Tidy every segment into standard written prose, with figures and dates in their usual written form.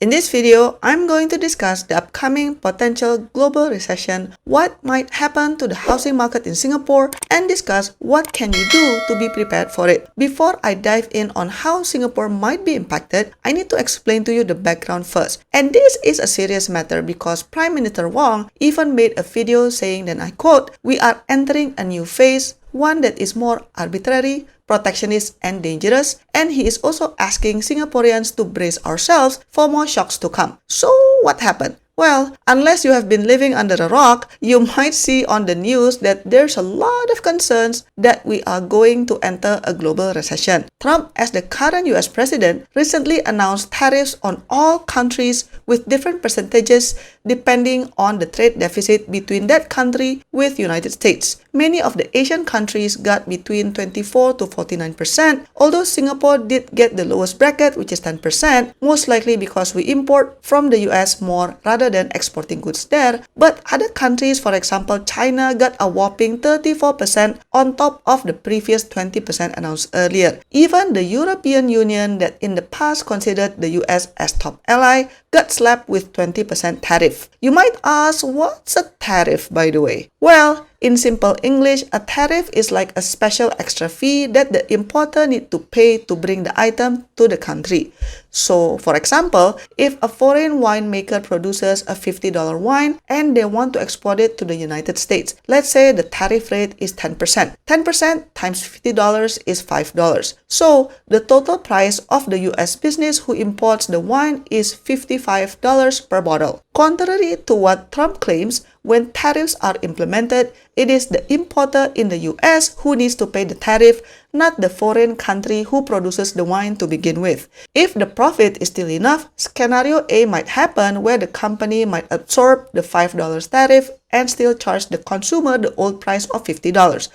In this video, I'm going to discuss the upcoming potential global recession, what might happen to the housing market in Singapore, and discuss what can you do to be prepared for it. Before I dive in on how Singapore might be impacted, I need to explain to you the background first. And this is a serious matter because Prime Minister Wong even made a video saying that I quote, "We are entering a new phase, one that is more arbitrary, protectionist, and dangerous," and he is also asking Singaporeans to brace ourselves for more shocks to come. So what happened? Well, unless you have been living under a rock, you might see on the news that there's a lot of concerns that we are going to enter a global recession. Trump, as the current US president, recently announced tariffs on all countries with different percentages depending on the trade deficit between that country with United States. Many of the Asian countries got between 24 to 49%, although Singapore did get the lowest bracket, which is 10%, most likely because we import from the US more rather than exporting goods there. But other countries, for example, China, got a whopping 34% on top of the previous 20% announced earlier. Even the European Union, that in the past considered the US as top ally, got slapped with 20% tariff. You might ask, what's a tariff, by the way? Well, in simple English, a tariff is like a special extra fee that the importer need to pay to bring the item to the country. So, for example, if a foreign winemaker produces a $50 wine and they want to export it to the United States, let's say the tariff rate is 10%. 10% times $50 is $5. So, the total price of the US business who imports the wine is $55 per bottle. Contrary to what Trump claims, when tariffs are implemented, it is the importer in the US who needs to pay the tariff, not the foreign country who produces the wine to begin with. If the profit is still enough, scenario A might happen where the company might absorb the $5 tariff and still charge the consumer the old price of $50.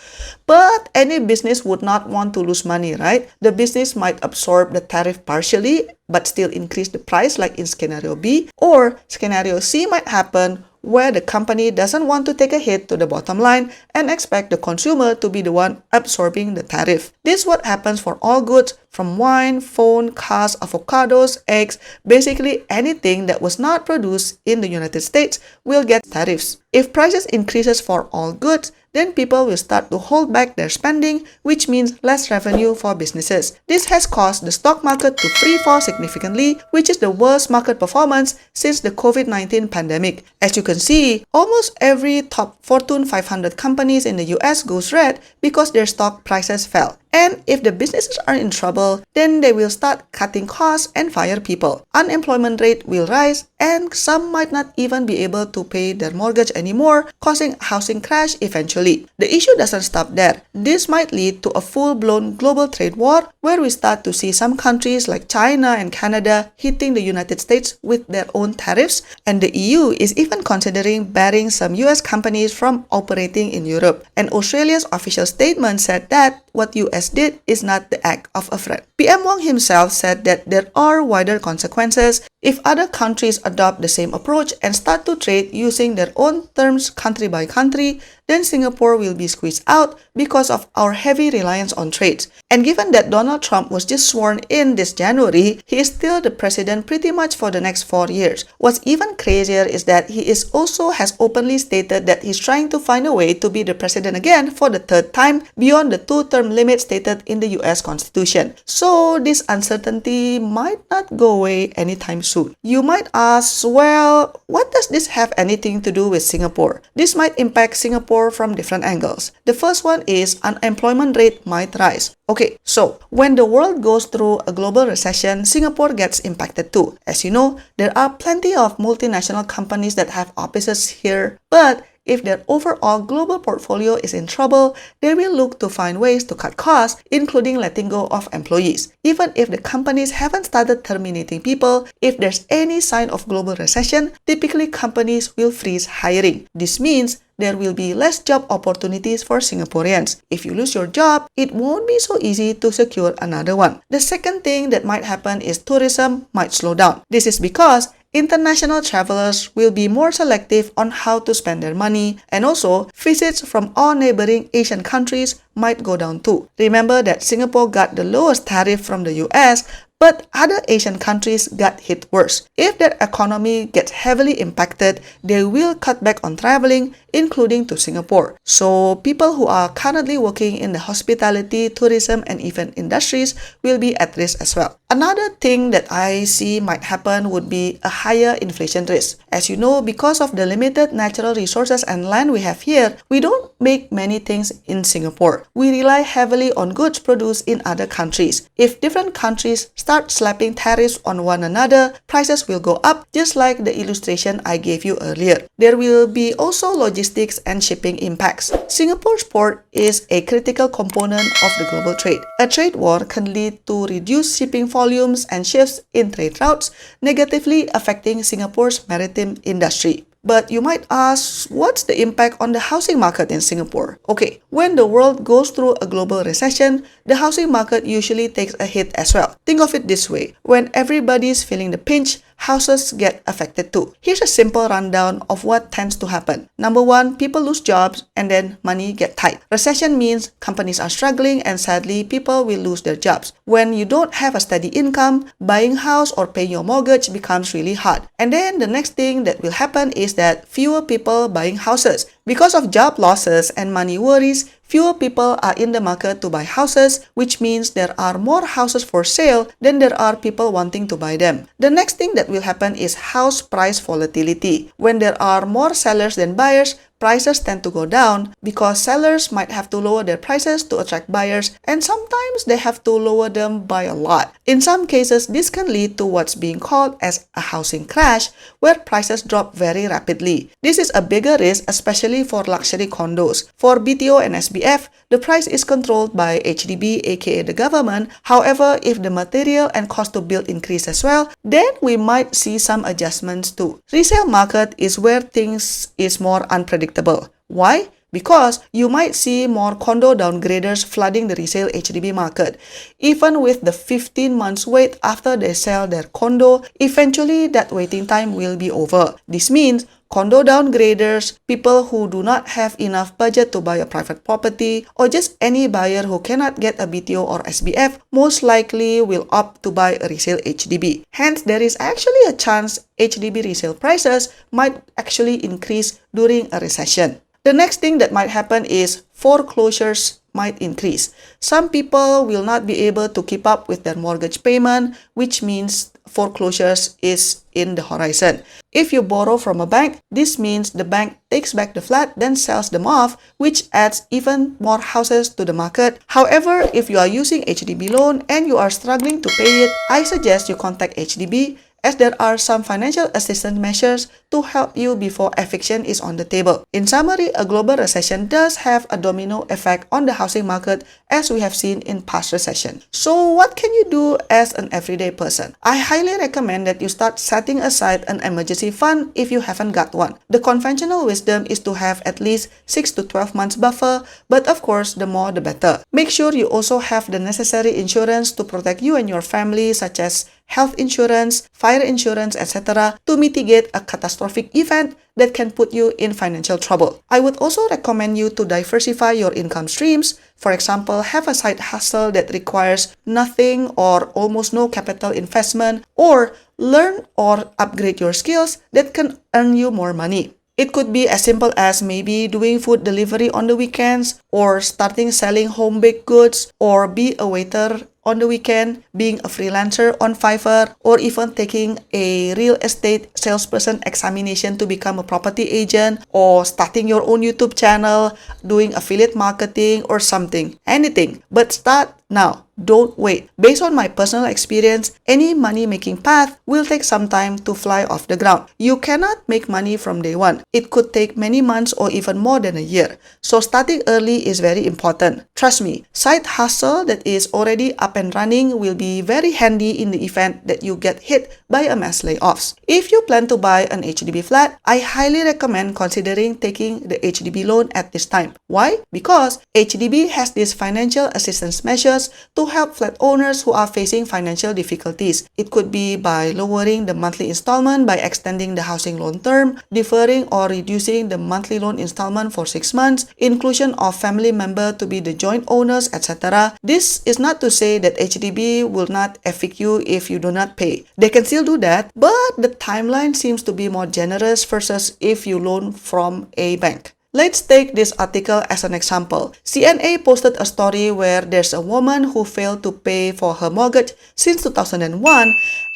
But any business would not want to lose money, right? The business might absorb the tariff partially but still increase the price like in scenario B, or scenario C might happen where the company doesn't want to take a hit to the bottom line and expect the consumer to be the one absorbing the tariff. This is what happens for all goods from wine, phone, cars, avocados, eggs, basically anything that was not produced in the United States will get tariffs. If prices increases for all goods, then people will start to hold back their spending, which means less revenue for businesses. This has caused the stock market to free fall significantly, which is the worst market performance since the COVID-19 pandemic. As you can see, almost every top Fortune 500 companies in the US goes red because their stock prices fell. And if the businesses are in trouble, then they will start cutting costs and fire people. Unemployment rate will rise, and some might not even be able to pay their mortgage anymore, causing a housing crash eventually. The issue doesn't stop there. This might lead to a full-blown global trade war where we start to see some countries like China and Canada hitting the United States with their own tariffs, and the EU is even considering barring some US companies from operating in Europe. And Australia's official statement said that what US did is not the act of a friend. PM Wong himself said that there are wider consequences if other countries adopt the same approach and start to trade using their own terms country by country, then Singapore will be squeezed out because of our heavy reliance on trades. And given that Donald Trump was just sworn in this January, he is still the president pretty much for the next 4 years. What's even crazier is that he has openly stated that he's trying to find a way to be the president again for the third time beyond the 2-term limit stated in the US Constitution. So this uncertainty might not go away anytime soon. You might ask, well, what does this have anything to do with Singapore? This might impact Singapore from different angles. The first one is unemployment rate might rise. Okay, so when the world goes through a global recession, Singapore gets impacted too. As you know, there are plenty of multinational companies that have offices here, but if their overall global portfolio is in trouble, they will look to find ways to cut costs, including letting go of employees. Even if the companies haven't started terminating people, if there's any sign of global recession, typically companies will freeze hiring. This means there will be less job opportunities for Singaporeans. If you lose your job, it won't be so easy to secure another one. The second thing that might happen is tourism might slow down. This is because international travelers will be more selective on how to spend their money, and also visits from all neighboring Asian countries might go down too. Remember that Singapore got the lowest tariff from the US, But other Asian countries got hit worse. If their economy gets heavily impacted, they will cut back on traveling, including to Singapore. So people who are currently working in the hospitality, tourism, and event industries will be at risk as well. Another thing that I see might happen would be a higher inflation risk. As you know, because of the limited natural resources and land we have here, we don't make many things in Singapore. We rely heavily on goods produced in other countries. If different countries start slapping tariffs on one another, prices will go up, just like the illustration I gave you earlier. There will be also logistics and shipping impacts. Singapore's port is a critical component of the global trade. A trade war can lead to reduced shipping volumes and shifts in trade routes, negatively affecting Singapore's maritime industry. But you might ask, what's the impact on the housing market in Singapore? Okay, when the world goes through a global recession, the housing market usually takes a hit as well. Think of it this way: when everybody's feeling the pinch, houses get affected too. Here's a simple rundown of what tends to happen. Number one, people lose jobs and then money get tight. Recession means companies are struggling and sadly people will lose their jobs. When you don't have a steady income, buying house or paying your mortgage becomes really hard. And then the next thing that will happen is that fewer people buying houses. Because of job losses and money worries, fewer people are in the market to buy houses, which means there are more houses for sale than there are people wanting to buy them. The next thing that will happen is house price volatility. When there are more sellers than buyers, prices tend to go down because sellers might have to lower their prices to attract buyers, and sometimes they have to lower them by a lot. In some cases, this can lead to what's being called as a housing crash, where prices drop very rapidly. This is a bigger risk, especially for luxury condos. For BTO and SBF, the price is controlled by HDB, aka the government. However, if the material and cost to build increase as well, then we might see some adjustments too. Resale market is where things is more unpredictable. Why? Because you might see more condo downgraders flooding the resale HDB market. Even with the 15 months wait after they sell their condo, eventually that waiting time will be over. This means condo downgraders, people who do not have enough budget to buy a private property, or just any buyer who cannot get a BTO or SBF, most likely will opt to buy a resale HDB. Hence, there is actually a chance HDB resale prices might actually increase during a recession. The next thing that might happen is foreclosures might increase. Some people will not be able to keep up with their mortgage payment, which means foreclosures is in the horizon. If you borrow from a bank, this means the bank takes back the flat, then sells them off, which adds even more houses to the market. However, if you are using HDB loan and you are struggling to pay it, I suggest you contact HDB, as there are some financial assistance measures to help you before eviction is on the table. In summary, a global recession does have a domino effect on the housing market, as we have seen in past recession. So what can you do as an everyday person? I highly recommend that you start setting aside an emergency fund if you haven't got one. The conventional wisdom is to have at least 6 to 12 months buffer, but of course, the more the better. Make sure you also have the necessary insurance to protect you and your family, such as health insurance, fire insurance, etc., to mitigate a catastrophic event that can put you in financial trouble. I would also recommend you to diversify your income streams. For example, have a side hustle that requires nothing or almost no capital investment, or learn or upgrade your skills that can earn you more money. It could be as simple as maybe doing food delivery on the weekends, or starting selling home-baked goods, or be a waiter on the weekend, being a freelancer on Fiverr, or even taking a real estate salesperson examination to become a property agent, or starting your own YouTube channel, doing affiliate marketing or something. Anything. But start now. Don't wait. Based on my personal experience, any money-making path will take some time to fly off the ground. You cannot make money from day one. It could take many months or even more than a year. So starting early is very important. Trust me, side hustle that is already up and running will be very handy in the event that you get hit by a mass layoffs. If you plan to buy an HDB flat, I highly recommend considering taking the HDB loan at this time. Why? Because HDB has these financial assistance measures to to help flat owners who are facing financial difficulties. It could be by lowering the monthly installment by extending the housing loan term, deferring or reducing the monthly loan installment for 6 months, inclusion of family member to be the joint owners, etc. This is not to say that HDB will not evict you if you do not pay. They can still do that, but the timeline seems to be more generous versus if you loan from a bank. Let's take this article as an example. CNA posted a story where there's a woman who failed to pay for her mortgage since 2001,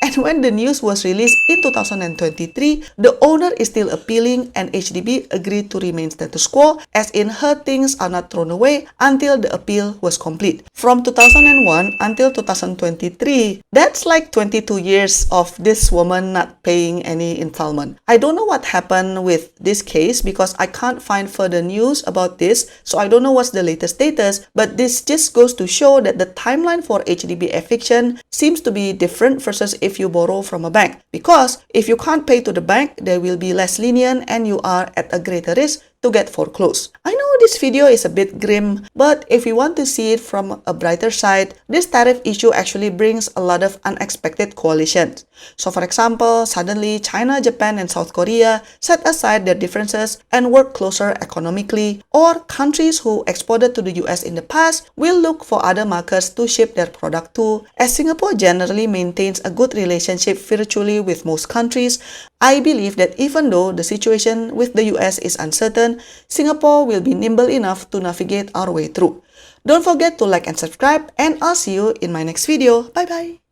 and when the news was released in 2023, the owner is still appealing and HDB agreed to remain status quo, as in her things are not thrown away until the appeal was complete. From 2001 until 2023, that's like 22 years of this woman not paying any installment. I don't know what happened with this case because I can't find further news about this, so I don't know what's the latest status, but this just goes to show that the timeline for HDB eviction seems to be different versus if you borrow from a bank. Because if you can't pay to the bank, they will be less lenient and you are at a greater risk to get foreclosed. I know this video is a bit grim, but if we want to see it from a brighter side, this tariff issue actually brings a lot of unexpected coalitions. So for example, suddenly China, Japan, and South Korea set aside their differences and work closer economically, or countries who exported to the US in the past will look for other markets to ship their product to. As Singapore generally maintains a good relationship virtually with most countries, I believe that even though the situation with the US is uncertain, Singapore will be nimble enough to navigate our way through. Don't forget to like and subscribe, and I'll see you in my next video. Bye bye!